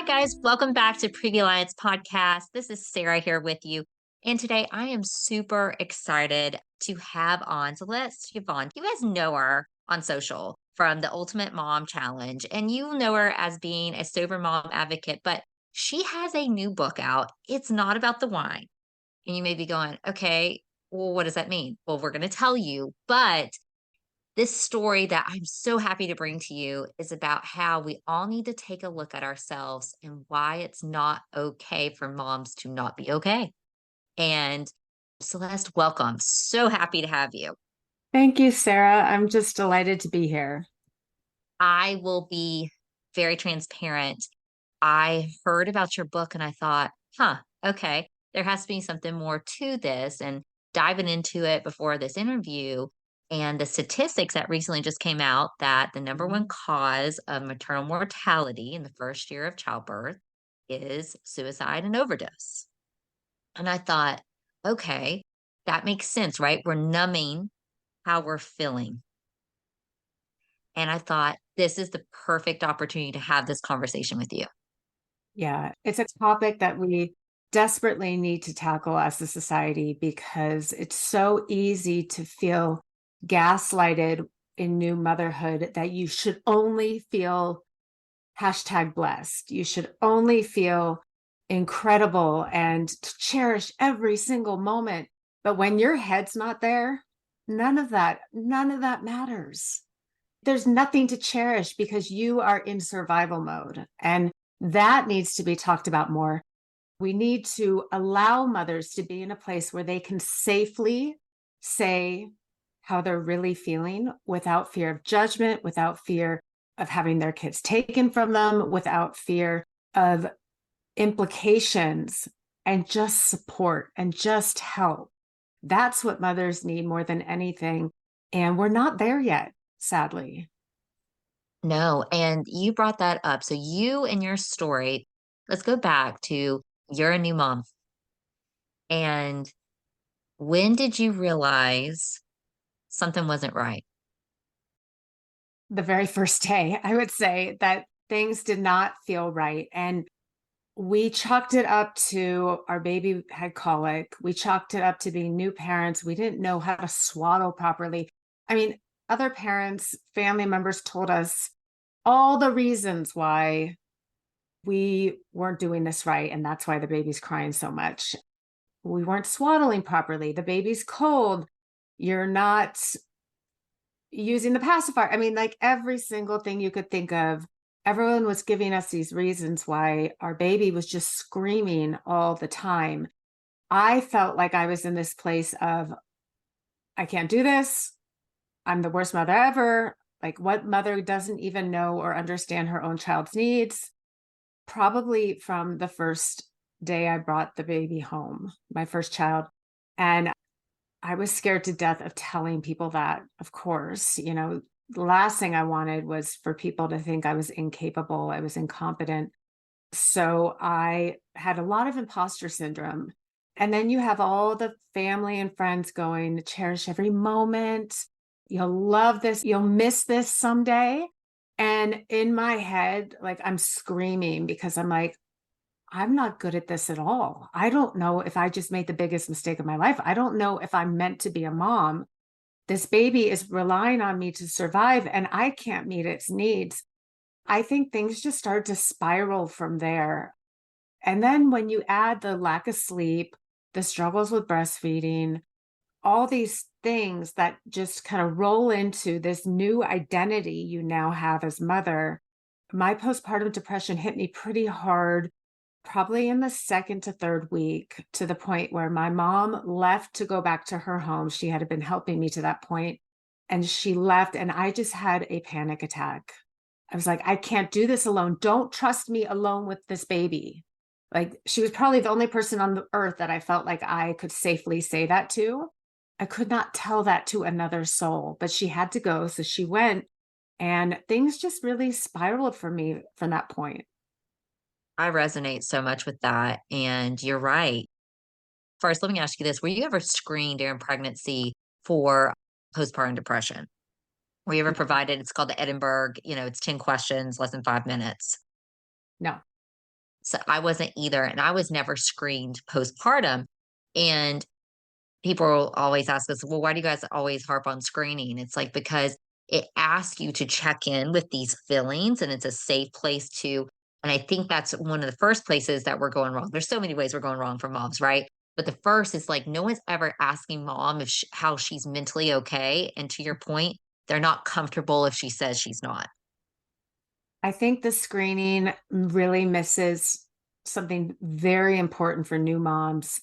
Hi, guys. Welcome back to Previa Alliance podcast. This is Sarah here with you. And today I am super excited to have on Celeste, Yvonne. You guys know her on social from the Ultimate Mom Challenge, and you know her as being a sober mom advocate, but she has a new book out. It's not about the wine. And you may be going, okay, well, what does that mean? Well, we're going to tell you, but this story that I'm so happy to bring to you is about how we all need to take a look at ourselves and why it's not okay for moms to not be okay. And Celeste, welcome. So happy to have you. Thank you, Sarah. I'm just delighted to be here. I will be very transparent. I heard about your book and I thought, okay, there has to be something more to this. And diving into it before this interview and the statistics that recently just came out that the number one cause of maternal mortality in the first year of childbirth is suicide and overdose. And I thought, okay, that makes sense, right? We're numbing how we're feeling. And I thought, this is the perfect opportunity to have this conversation with you. Yeah, it's a topic that we desperately need to tackle as a society because it's so easy to feel gaslighted in new motherhood that you should only feel #blessed. You should only feel incredible and to cherish every single moment. But when your head's not there, none of that matters. There's nothing to cherish because you are in survival mode. And that needs to be talked about more. We need to allow mothers to be in a place where they can safely say how they're really feeling without fear of judgment, without fear of having their kids taken from them, without fear of implications, and just support and just help. That's what mothers need more than anything. And we're not there yet, sadly. No, and you brought that up. So you and your story, let's go back to you're a new mom. And when did you realize something wasn't right? The very first day, I would say that things did not feel right. And we chalked it up to our baby had colic. We chalked it up to being new parents. We didn't know how to swaddle properly. I mean, other parents, family members told us all the reasons why we weren't doing this right. And that's why the baby's crying so much. We weren't swaddling properly. The baby's cold. You're not using the pacifier. I mean, like every single thing you could think of, everyone was giving us these reasons why our baby was just screaming all the time. I felt like I was in this place of, I can't do this. I'm the worst mother ever. Like, what mother doesn't even know or understand her own child's needs? Probably from the first day I brought the baby home, my first child. And I was scared to death of telling people that, of course. The last thing I wanted was for people to think I was incapable, I was incompetent. So I had a lot of imposter syndrome. And then you have all the family and friends going, cherish every moment. You'll love this. You'll miss this someday. And in my head, like I'm screaming because I'm like, I'm not good at this at all. I don't know if I just made the biggest mistake of my life. I don't know if I'm meant to be a mom. This baby is relying on me to survive, and I can't meet its needs. I think things just start to spiral from there. And then when you add the lack of sleep, the struggles with breastfeeding, all these things that just kind of roll into this new identity you now have as mother, my postpartum depression hit me pretty hard probably in the second to third week, to the point where my mom left to go back to her home. She had been helping me to that point, and she left, and I just had a panic attack. I was like, I can't do this alone. Don't trust me alone with this baby. Like, she was probably the only person on the earth that I felt like I could safely say that to. I could not tell that to another soul, but she had to go. So she went, and things just really spiraled for me from that point. I resonate so much with that. And you're right. First, let me ask you this. Were you ever screened during pregnancy for postpartum depression? Were you ever provided? It's called the Edinburgh, it's 10 questions, less than 5 minutes. No. So I wasn't either. And I was never screened postpartum. And people always ask us, well, why do you guys always harp on screening? It's like, because it asks you to check in with these feelings and it's a safe place to. And I think that's one of the first places that we're going wrong. There's so many ways we're going wrong for moms, right? But the first is like, no one's ever asking mom if how she's mentally okay. And to your point, they're not comfortable if she says she's not. I think the screening really misses something very important for new moms.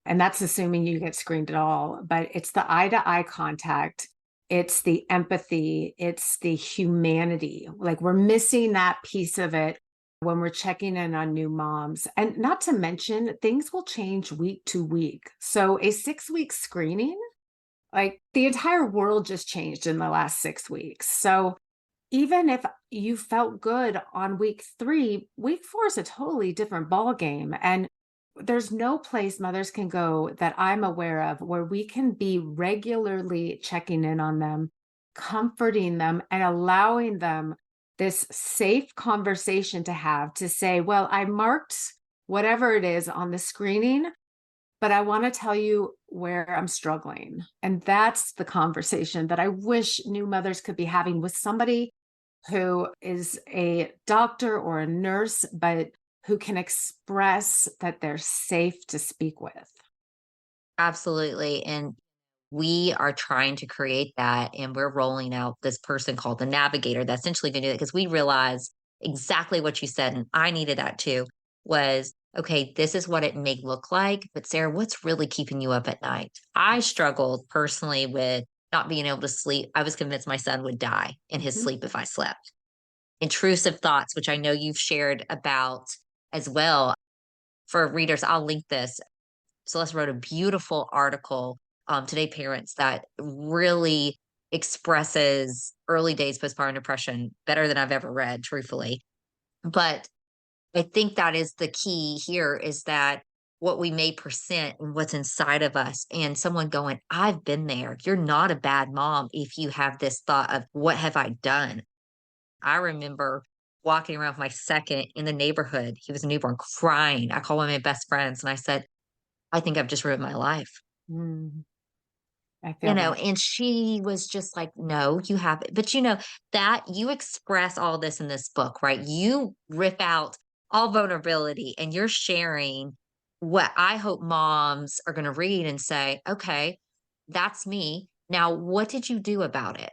And that's assuming you get screened at all, but it's the eye to eye contact. It's the empathy. It's the humanity. Like we're missing that piece of it when we're checking in on new moms. And not to mention, things will change week to week. So a 6 week screening, like the entire world just changed in the last 6 weeks. So even if you felt good on week 3, week 4 is a totally different ball game. And there's no place mothers can go that I'm aware of where we can be regularly checking in on them, comforting them, and allowing them this safe conversation to have to say, well, I marked whatever it is on the screening, but I want to tell you where I'm struggling. And that's the conversation that I wish new mothers could be having with somebody who is a doctor or a nurse, but who can express that they're safe to speak with. Absolutely. And we are trying to create that. And we're rolling out this person called the navigator that's essentially going to do that because we realize exactly what you said. And I needed that too was, okay, this is what it may look like. But Sarah, what's really keeping you up at night? I struggled personally with not being able to sleep. I was convinced my son would die in his Mhm. sleep if I slept. Intrusive thoughts, which I know you've shared about as well. For readers, I'll link this. Celeste wrote a beautiful article, Today Parents, that really expresses early days postpartum depression better than I've ever read, truthfully. But I think that is the key here is that what we may present and what's inside of us, and someone going, I've been there. You're not a bad mom if you have this thought of, what have I done? I remember walking around with my second in the neighborhood. He was a newborn crying. I called one of my best friends and I said, I think I've just ruined my life. Mm, I feel that. And she was just like, no, you haven't. But that you express all this in this book, right? You rip out all vulnerability and you're sharing what I hope moms are going to read and say, okay, that's me. Now, what did you do about it?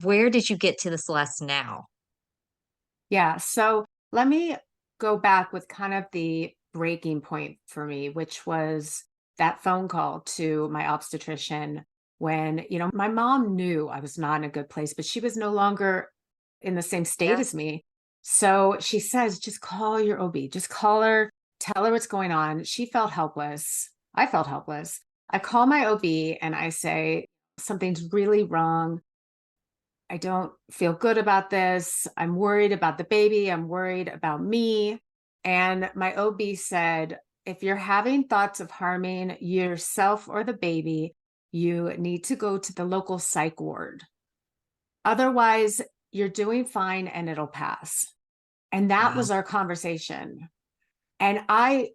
Where did you get to this Celeste now? Yeah. So let me go back with kind of the breaking point for me, which was that phone call to my obstetrician when, my mom knew I was not in a good place, but she was no longer in the same state Yeah. as me. So she says, just call your OB, just call her, tell her what's going on. She felt helpless. I felt helpless. I call my OB and I say, something's really wrong. I don't feel good about this. I'm worried about the baby. I'm worried about me. And my OB said, if you're having thoughts of harming yourself or the baby, you need to go to the local psych ward. Otherwise, you're doing fine and it'll pass. And that Wow. was our conversation. And I,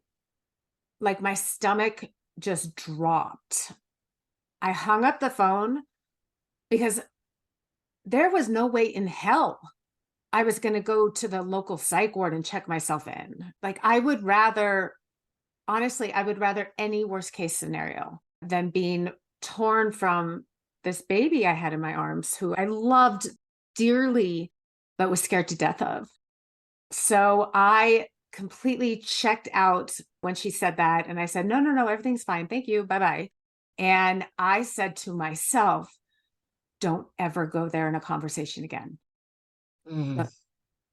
like, my stomach just dropped. I hung up the phone because there was no way in hell I was going to go to the local psych ward and check myself in. Like, I would rather, honestly, I would rather any worst case scenario than being torn from this baby I had in my arms who I loved dearly, but was scared to death of. So I completely checked out when she said that. And I said, no, no, no, everything's fine. Thank you. Bye bye. And I said to myself, don't ever go there in a conversation again. Mm. Look,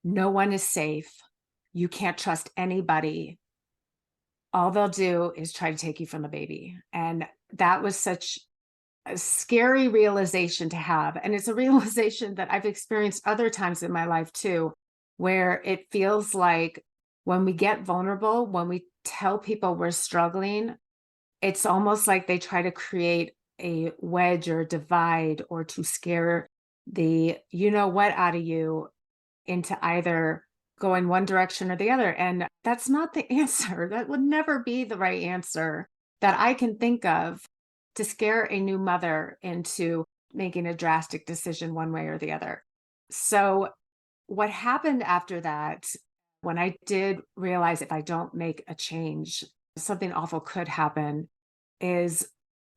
no one is safe. You can't trust anybody. All they'll do is try to take you from the baby. And that was such a scary realization to have. And it's a realization that I've experienced other times in my life too, where it feels like when we get vulnerable, when we tell people we're struggling, it's almost like they try to create a wedge or divide or to scare the you know what out of you into either go in one direction or the other. And that's not the answer. That would never be the right answer that I can think of to scare a new mother into making a drastic decision one way or the other. So, what happened after that, when I did realize if I don't make a change, something awful could happen, is,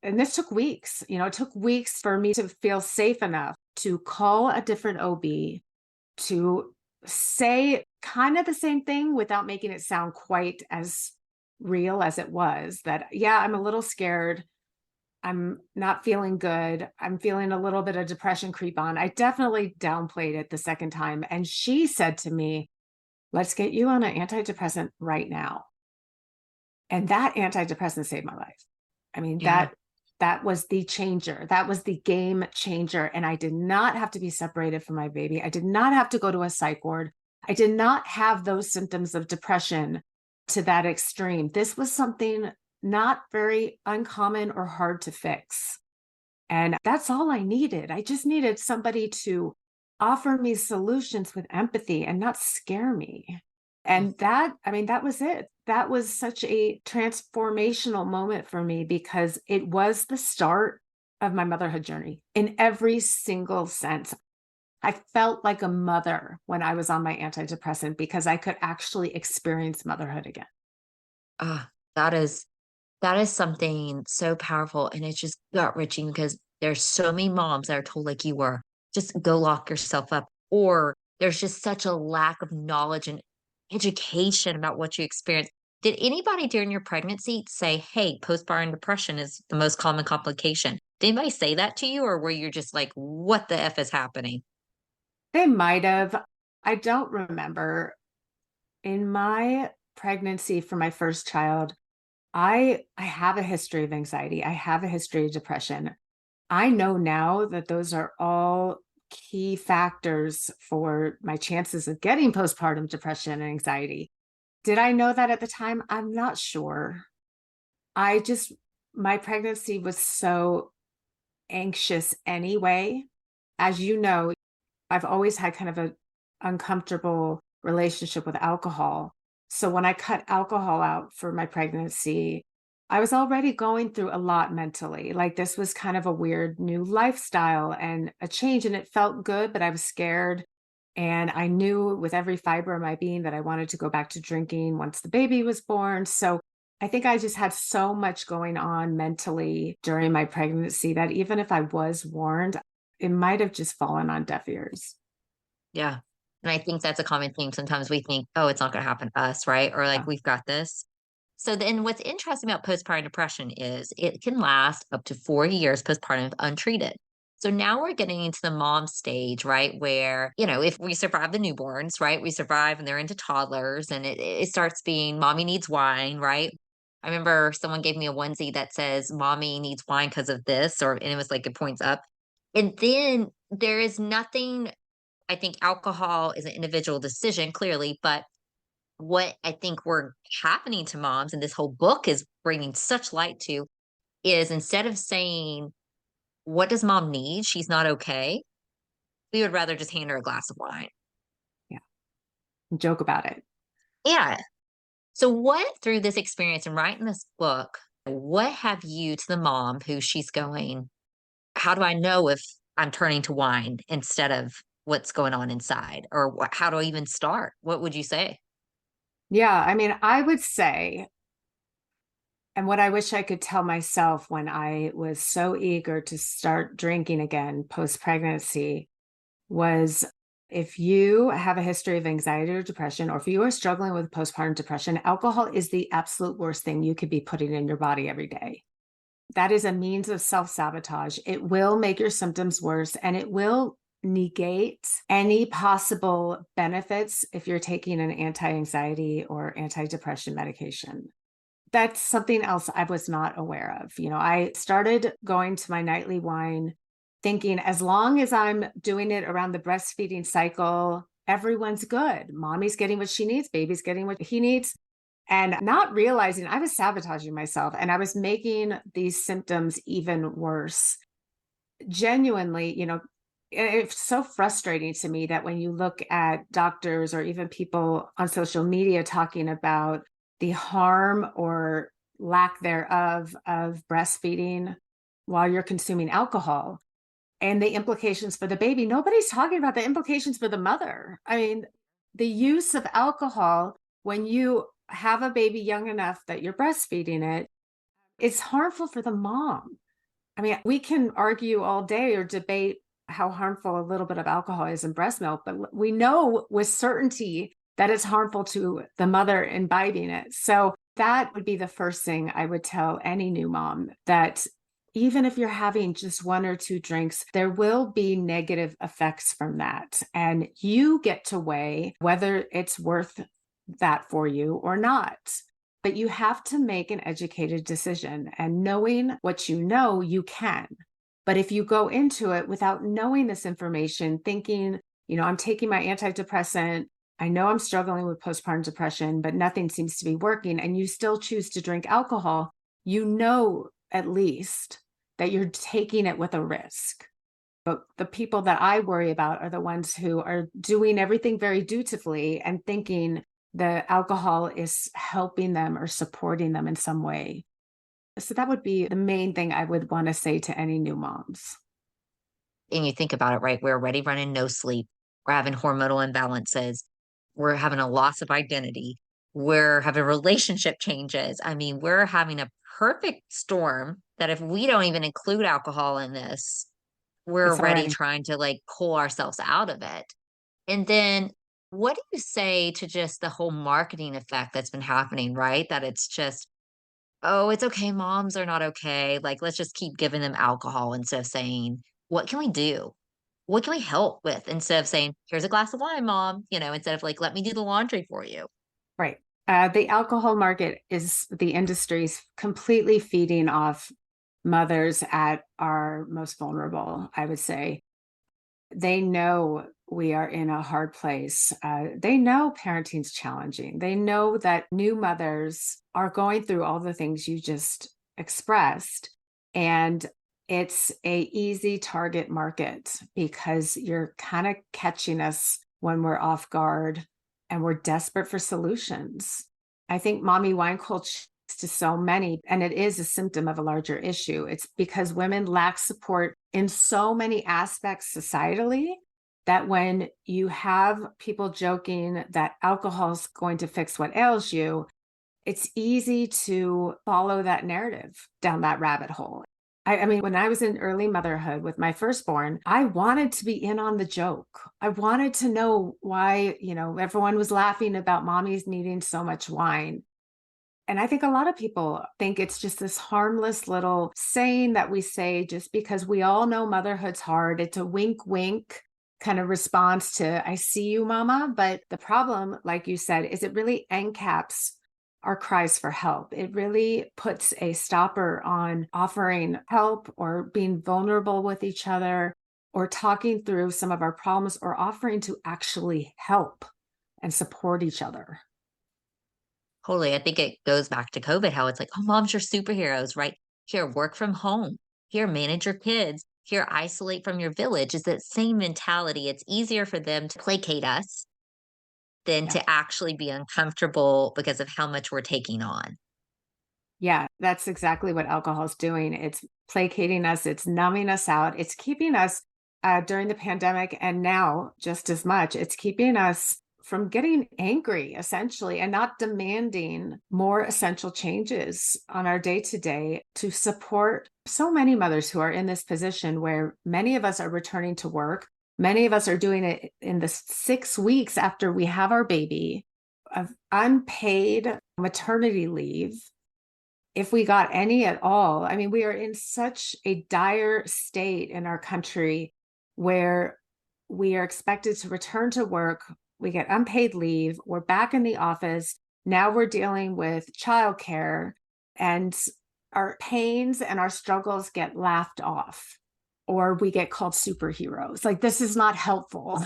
and this took weeks, it took weeks for me to feel safe enough to call a different OB to say kind of the same thing without making it sound quite as real as it was, that, yeah, I'm a little scared. I'm not feeling good. I'm feeling a little bit of depression creep on. I definitely downplayed it the second time. And she said to me, let's get you on an antidepressant right now. And that antidepressant saved my life. I mean, Yeah. that was the changer. That was the game changer. And I did not have to be separated from my baby. I did not have to go to a psych ward. I did not have those symptoms of depression to that extreme. This was something not very uncommon or hard to fix. And that's all I needed. I just needed somebody to offer me solutions with empathy and not scare me. And that, I mean, that was it. That was such a transformational moment for me because it was the start of my motherhood journey in every single sense. I felt like a mother when I was on my antidepressant because I could actually experience motherhood again. Ah, that is something so powerful, and it's just gut-wrenching because there's so many moms that are told like you were, "Just go lock yourself up," or there's just such a lack of knowledge and education about what you experience. Did anybody during your pregnancy say, "Hey, postpartum depression is the most common complication?" Did anybody say that to you, or were you just like, "What the F is happening?" They might have. I don't remember. In my pregnancy for my first child, I have a history of anxiety. I have a history of depression. I know now that those are all key factors for my chances of getting postpartum depression and anxiety. Did I know that at the time? I'm not sure. I just, my pregnancy was so anxious anyway. As you know, I've always had kind of a uncomfortable relationship with alcohol. So when I cut alcohol out for my pregnancy, I was already going through a lot mentally. Like this was kind of a weird new lifestyle and a change, and it felt good, but I was scared. And I knew with every fiber of my being that I wanted to go back to drinking once the baby was born. So I think I just had so much going on mentally during my pregnancy that even if I was warned, it might have just fallen on deaf ears. Yeah. And I think that's a common theme. Sometimes we think, "Oh, it's not gonna happen to us," right? Or like, Yeah. "We've got this." So then what's interesting about postpartum depression is it can last up to 4 years postpartum if untreated. So now we're getting into the mom stage, right? Where, if we survive the newborns, right? We survive and they're into toddlers and it starts being mommy needs wine, right? I remember someone gave me a onesie that says mommy needs wine because of this, and it was like it points up. And then there is nothing. I think alcohol is an individual decision, clearly, but what I think we're happening to moms, and this whole book is bringing such light to, is instead of saying, "What does mom need? She's not okay." We would rather just hand her a glass of wine. Yeah. Joke about it. Yeah. So, what through this experience and writing this book, what have you to the mom who she's going, how do I know if I'm turning to wine instead of what's going on inside? Or how do I even start? What would you say? Yeah. I mean, I would say, and what I wish I could tell myself when I was so eager to start drinking again post pregnancy was, if you have a history of anxiety or depression, or if you are struggling with postpartum depression, alcohol is the absolute worst thing you could be putting in your body every day. That is a means of self sabotage. It will make your symptoms worse and it will negate any possible benefits if you're taking an anti anxiety or anti depression medication. That's something else I was not aware of. I started going to my nightly wine thinking as long as I'm doing it around the breastfeeding cycle, everyone's good. Mommy's getting what she needs, baby's getting what he needs. And not realizing I was sabotaging myself and I was making these symptoms even worse. Genuinely, It's so frustrating to me that when you look at doctors or even people on social media talking about the harm or lack thereof of breastfeeding while you're consuming alcohol and the implications for the baby, nobody's talking about the implications for the mother. I mean, the use of alcohol when you have a baby young enough that you're breastfeeding it, it's harmful for the mom. I mean, we can argue all day or debate how harmful a little bit of alcohol is in breast milk, but we know with certainty that it's harmful to the mother imbibing it. So that would be the first thing I would tell any new mom, that even if you're having just one or two drinks, there will be negative effects from that. And you get to weigh whether it's worth that for you or not. But you have to make an educated decision, and knowing what you know, you can. But if you go into it without knowing this information, thinking, I'm taking my antidepressant, I know I'm struggling with postpartum depression, but nothing seems to be working, and you still choose to drink alcohol, at least that you're taking it with a risk. But the people that I worry about are the ones who are doing everything very dutifully and thinking the alcohol is helping them or supporting them in some way. So that would be the main thing I would want to say to any new moms. And you think about it, right? We're already running no sleep. We're having hormonal imbalances. We're having a loss of identity. We're having relationship changes. I mean, we're having a perfect storm that if we don't even include alcohol in this, we're It's already already. trying to like pull ourselves out of it. And then what do you say to just the whole marketing effect that's been happening, right? That it's just, oh, it's okay. Moms are not okay. Like, let's just keep giving them alcohol instead of saying, what can we do? What can we help with? Instead of saying, here's a glass of wine, mom, instead of like, let me do the laundry for you. Right. The alcohol market is the industry's completely feeding off mothers at our most vulnerable, I would say. They know we are in a hard place. They know parenting's challenging. They know that new mothers are going through all the things you just expressed. And it's a easy target market because you're kind of catching us when we're off guard and we're desperate for solutions. I think mommy wine culture to so many, and it is a symptom of a larger issue. It's because women lack support in so many aspects societally that when you have people joking that alcohol is going to fix what ails you, it's easy to follow that narrative down that rabbit hole. I mean, when I was in early motherhood with my firstborn, I wanted to be in on the joke. I wanted to know why, everyone was laughing about mommies needing so much wine. And I think a lot of people think it's just this harmless little saying that we say just because we all know motherhood's hard. It's a wink, wink kind of response to, I see you, mama. But the problem, like you said, is it really encaps our cries for help. It really puts a stopper on offering help or being vulnerable with each other or talking through some of our problems or offering to actually help and support each other. Totally. I think it goes back to COVID, how it's like, oh, moms are superheroes, right? Here, work from home. Here, manage your kids. Here, isolate from your village. Is that same mentality. It's easier for them to placate us than Yeah. to actually be uncomfortable because of how much we're taking on. Yeah, that's exactly what alcohol is doing. It's placating us, it's numbing us out, it's keeping us during the pandemic and now just as much, it's keeping us from getting angry essentially and not demanding more essential changes on our day to day to support so many mothers who are in this position where many of us are returning to work. Many of us are doing it in the 6 weeks after we have our baby of unpaid maternity leave if we got any at all. I mean, we are in such a dire state in our country where we are expected to return to work. We get unpaid leave. We're back in the office. Now we're dealing with childcare, and our pains and our struggles get laughed off, or we get called superheroes. Like, this is not helpful.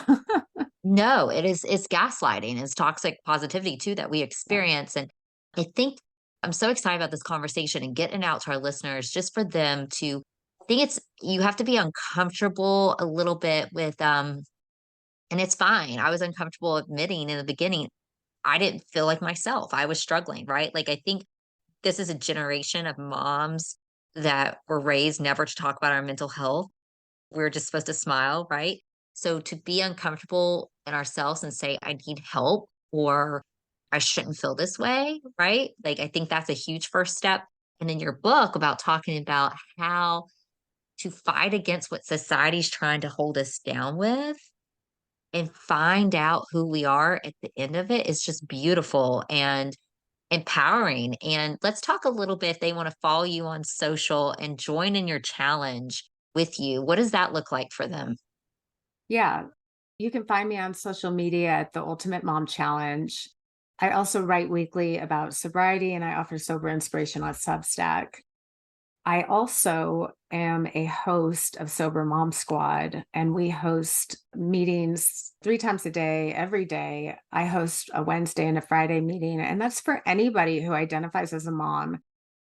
No, it's gaslighting, it's toxic positivity too that we Yeah. experience. And I think I'm so excited about this conversation and getting out to our listeners just for them to I think you have to be uncomfortable a little bit with, and it's fine. I was uncomfortable admitting in the beginning, I didn't feel like myself. I was struggling, right? Like, I think this is a generation of moms that were raised never to talk about our mental health. We're just supposed to smile, right? So to be uncomfortable in ourselves and say, I need help or I shouldn't feel this way, right? Like, I think that's a huge first step. And then your book about talking about how to fight against what society's trying to hold us down with and find out who we are at the end of it is just beautiful and empowering. And let's talk a little bit. If they want to follow you on social and join in your challenge with you, what does that look like for them? Yeah. You can find me on social media at the Ultimate Mom Challenge. I also write weekly about sobriety and I offer sober inspiration on Substack. I also am a host of Sober Mom Squad, and we host meetings 3 times a day, every day. I host a Wednesday and a Friday meeting, and that's for anybody who identifies as a mom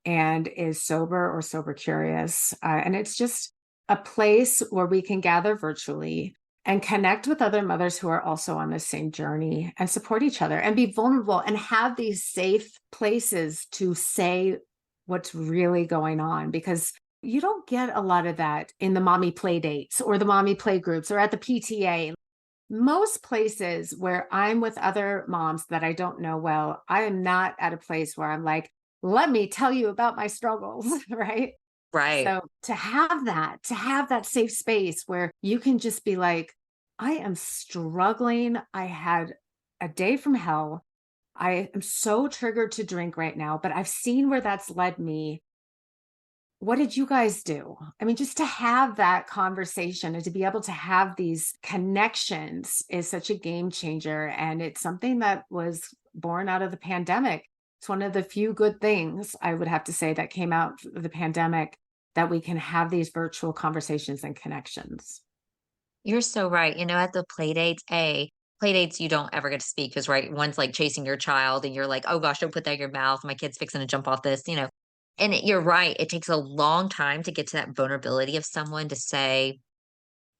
and is sober or sober curious. And it's just a place where we can gather virtually and connect with other mothers who are also on the same journey and support each other and be vulnerable and have these safe places to say what's really going on, because you don't get a lot of that in the mommy play dates or the mommy play groups or at the PTA. Most places where I'm with other moms that I don't know well, I am not at a place where I'm like, let me tell you about my struggles, right? Right. So to have that safe space where you can just be like, I am struggling. I had a day from hell. I am so triggered to drink right now, but I've seen where that's led me. What did you guys do? I mean, just to have that conversation and to be able to have these connections is such a game changer. And it's something that was born out of the pandemic. It's one of the few good things I would have to say that came out of the pandemic, that we can have these virtual conversations and connections. You're so right. At the play dates, you don't ever get to speak because, right, one's like chasing your child and you're like, oh gosh, don't put that in your mouth. My kid's fixing to jump off this. And you're right. It takes a long time to get to that vulnerability of someone to say,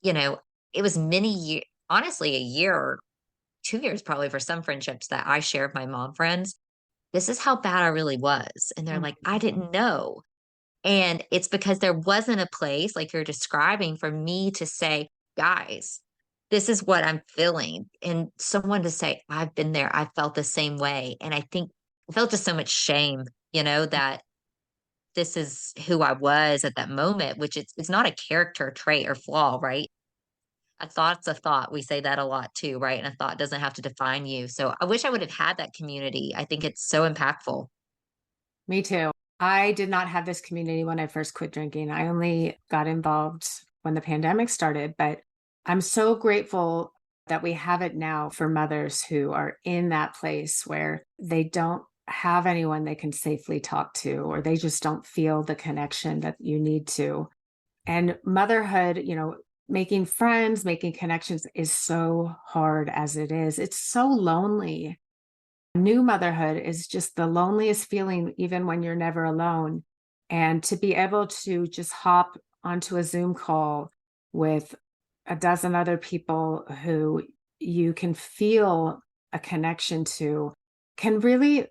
you know, it was many years, honestly, a year or 2 years probably for some friendships that I shared with my mom friends. This is how bad I really was. And they're like, I Mhm. didn't know. And it's because there wasn't a place like you're describing for me to say, guys, this is what I'm feeling. And someone to say, I've been there. I felt the same way. And I think I felt just so much shame, that this is who I was at that moment, which it's not a character trait or flaw, right? A thought's a thought. We say that a lot too, right? And a thought doesn't have to define you. So I wish I would have had that community. I think it's so impactful. Me too. I did not have this community when I first quit drinking. I only got involved when the pandemic started, but I'm so grateful that we have it now for mothers who are in that place where they don't have anyone they can safely talk to, or they just don't feel the connection that you need to. And motherhood, making friends, making connections is so hard as it is. It's so lonely. New motherhood is just the loneliest feeling, even when you're never alone. And to be able to just hop onto a Zoom call with a dozen other people who you can feel a connection to can really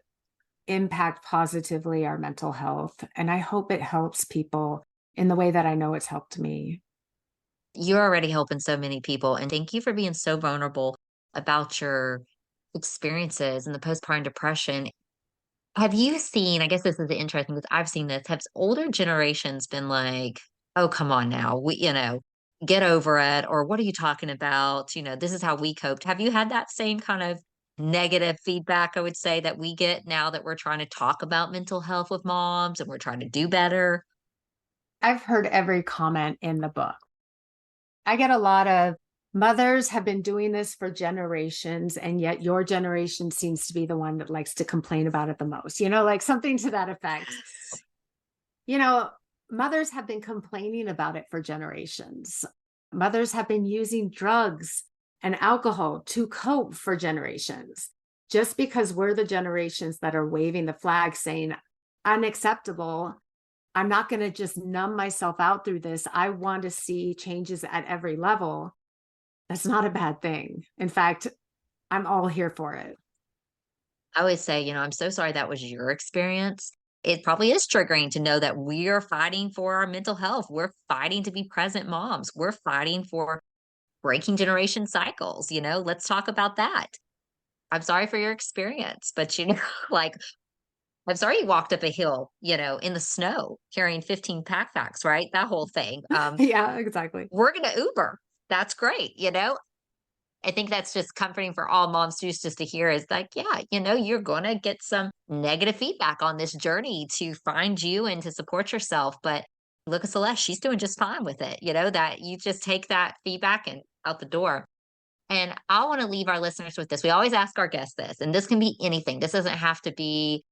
impact positively our mental health. And I hope it helps people in the way that I know it's helped me. You're already helping so many people. And thank you for being so vulnerable about your experiences and the postpartum depression. Have you seen, I guess this is interesting because I've seen this, have older generations been like, oh, come on now, get over it, or what are you talking about? This is how we coped. Have you had that same kind of negative feedback, I would say, that we get now that we're trying to talk about mental health with moms and we're trying to do better? I've heard every comment in the book. I get a lot of mothers have been doing this for generations, and yet your generation seems to be the one that likes to complain about it the most, like something to that effect. You know, Mothers have been complaining about it for generations. Mothers have been using drugs and alcohol to cope for generations. Just because we're the generations that are waving the flag saying unacceptable I'm not going to just numb myself out through this. I want to see changes at every level. That's not a bad thing. In fact, I'm all here for it. I always say, I'm so sorry that was your experience. It probably is triggering to know that we are fighting for our mental health. We're fighting to be present moms. We're fighting for breaking generation cycles. Let's talk about that. I'm sorry for your experience, but like, I'm sorry you walked up a hill, in the snow carrying 15 backpacks, right? That whole thing. Yeah, exactly. We're going to Uber. That's great. I think that's just comforting for all moms too, just to hear is like, yeah, you're going to get some negative feedback on this journey to find you and to support yourself. But look at Celeste, she's doing just fine with it, that you just take that feedback and out the door. And I want to leave our listeners with this. We always ask our guests this, and this can be anything. This doesn't have to be,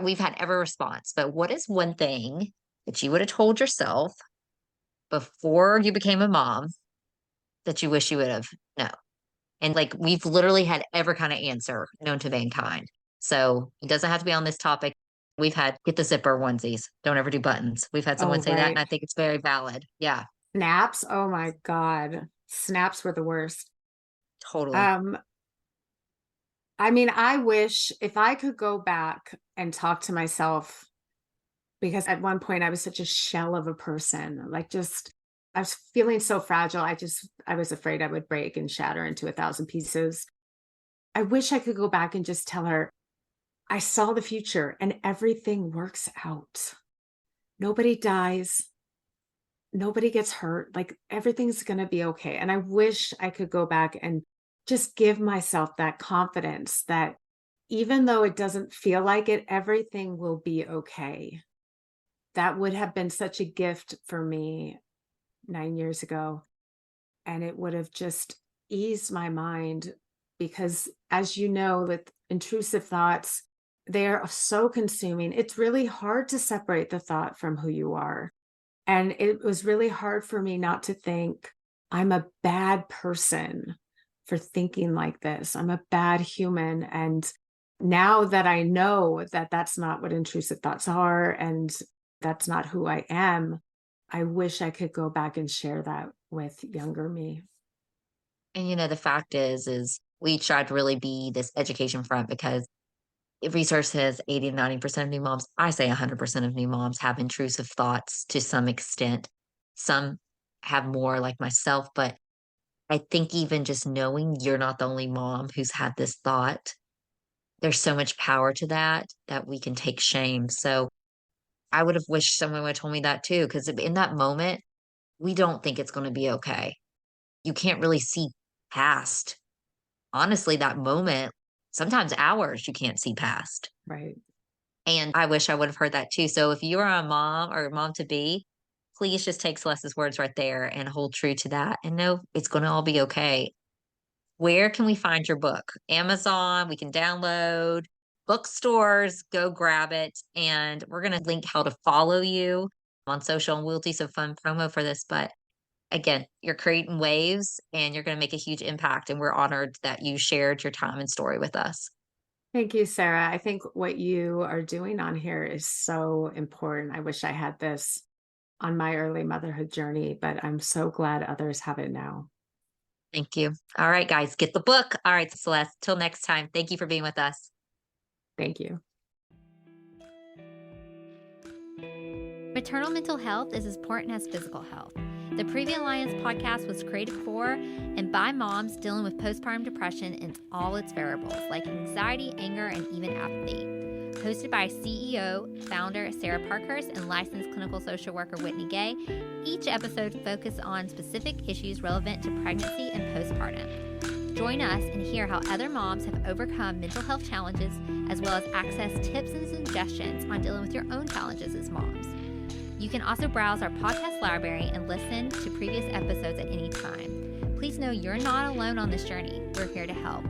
we've had every response, but what is one thing that you would have told yourself before you became a mom that you wish you would have known? And like we've literally had every kind of answer known to mankind. So it doesn't have to be on this topic. We've had get the zipper onesies. Don't ever do buttons. We've had someone Oh, say that, and right. I think it's very valid. Yeah, Snaps. Oh my God. Snaps were the worst. totally. Um, I mean, I wish if I could go back and talk to myself, because at one point I was such a shell of a person, like just I was feeling so fragile. I was afraid I would break and shatter into 1,000 pieces. I wish I could go back and just tell her, I saw the future and everything works out. Nobody dies. Nobody gets hurt. Like everything's going to be okay. And I wish I could go back and just give myself that confidence that even though it doesn't feel like it, everything will be okay. That would have been such a gift for me 9 years ago. And it would have just eased my mind because, as you know, with intrusive thoughts, they're so consuming. It's really hard to separate the thought from who you are. And it was really hard for me not to think I'm a bad person for thinking like this. I'm a bad human. And now that I know that that's not what intrusive thoughts are and that's not who I am, I wish I could go back and share that with younger me. And the fact is we try to really be this education front because research says 80 to 90% of new moms, I say 100% of new moms have intrusive thoughts to some extent. Some have more like myself, but I think even just knowing you're not the only mom who's had this thought, there's so much power to that we can take shame. So I would have wished someone would have told me that too, because in that moment, we don't think it's going to be okay. You can't really see past, honestly, that moment, sometimes hours you can't see past. Right. And I wish I would have heard that too. So if you're a mom or a mom to be, please just take Celeste's words right there and hold true to that and know it's going to all be okay. Where can we find your book? Amazon, we can download, bookstores, go grab it. And we're going to link how to follow you on social, and we'll do some fun promo for this. But again, you're creating waves and you're going to make a huge impact. And we're honored that you shared your time and story with us. Thank you, Sarah. I think what you are doing on here is so important. I wish I had this on my early motherhood journey, but I'm so glad others have it now. Thank you. All right, guys, get the book. All right, Celeste, till next time. Thank you for being with us. Thank you. Maternal mental health is as important as physical health. The Previa Alliance podcast was created for and by moms dealing with postpartum depression in all its variables, like anxiety, anger, and even apathy. Hosted by CEO, founder Sarah Parkhurst, and licensed clinical social worker Whitney Gay, each episode focuses on specific issues relevant to pregnancy and postpartum. Join us and hear how other moms have overcome mental health challenges, as well as access tips and suggestions on dealing with your own challenges as moms. You can also browse our podcast library and listen to previous episodes at any time. Please know you're not alone on this journey. We're here to help.